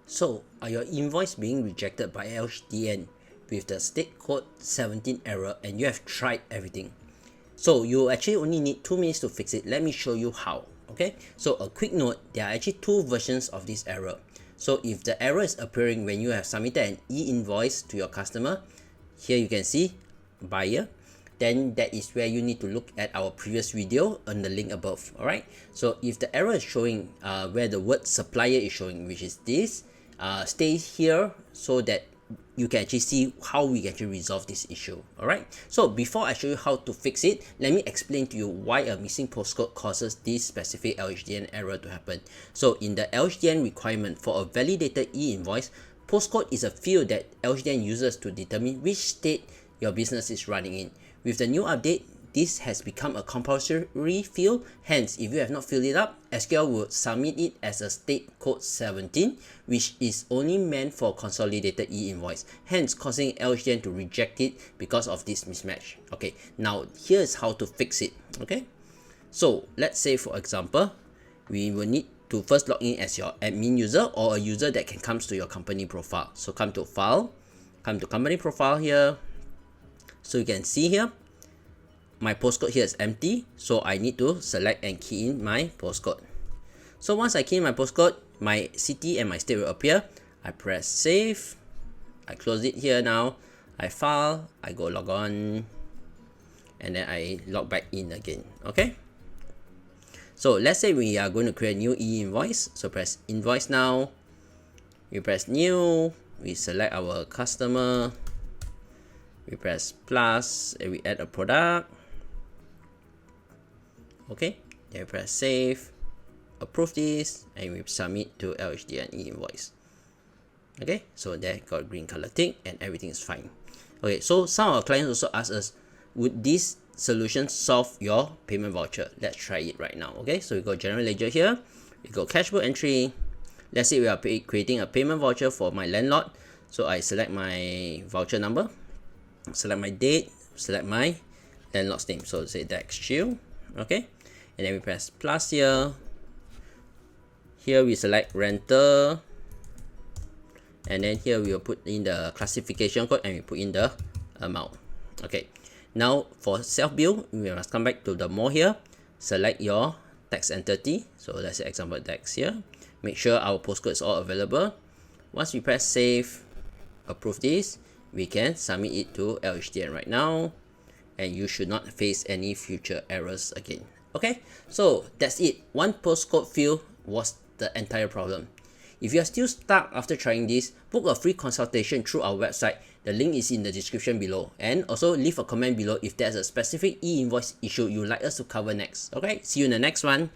So, are your invoice being rejected by LHDN with the state code 17 error and you have tried everything? So, you actually only need 2 minutes to fix it. Let me show you how. Okay, so a quick note, there are actually 2 versions of this error. So, if the error is appearing when you have submitted an e-invoice to your customer, here you can see buyer, then that is where you need to look at our previous video on the link above. Alright, so if the error is showing where the word supplier is showing, which is this, stay here so that you can actually see how we can actually resolve this issue. Alright, so before I show you how to fix it, let me explain to you why a missing postcode causes this specific LHDN error to happen. So in the LHDN requirement for a validated e-invoice, postcode is a field that LHDN uses to determine which state your business is running in. With the new update, this has become a compulsory field. Hence, if you have not filled it up, SQL will submit it as a state code 17, which is only meant for consolidated e-invoice, hence causing LHDN to reject it because of this mismatch. Okay, now here's how to fix it. Okay, so let's say for example, we will need to first log in as your admin user or a user that can come to your company profile. So come to File, come to Company Profile here. So you can see here, my postcode here is empty, so I need to select and key in my postcode. So once I key in my postcode, my city and my state will appear. I press save, I close it here now, I file, I go log on, and then I log back in again. Okay, so let's say we are going to create a new e-invoice. So press invoice now, we press new, we select our customer, we press plus and we add a product. Okay, then we press save, approve this, and we submit to LHDN e-invoice. Okay, so there got green color tick and everything is fine. Okay, so some of our clients also ask us, would this solution solve your payment voucher? Let's try it right now. Okay, so we go general ledger here, we go cash book entry. Let's say we are creating a payment voucher for my landlord. So I select my voucher number, select my date, select my landlord's name, so say Dex Chill. Okay, and then we press plus here. Here we select rental, and then here we will put in the classification code and we put in the amount. Okay, now for self-bill, we must come back to the more here, select your tax entity. So let's say example Dex here. Make sure our postcode is all available. Once we press save, approve this, we can submit it to LHDN right now, and you should not face any future errors again. Okay, so that's it. One postcode field was the entire problem. If you are still stuck after trying this, book a free consultation through our website. The link is in the description below, and also leave a comment below if there's a specific e-invoice issue you'd like us to cover next. Okay, see you in the next one.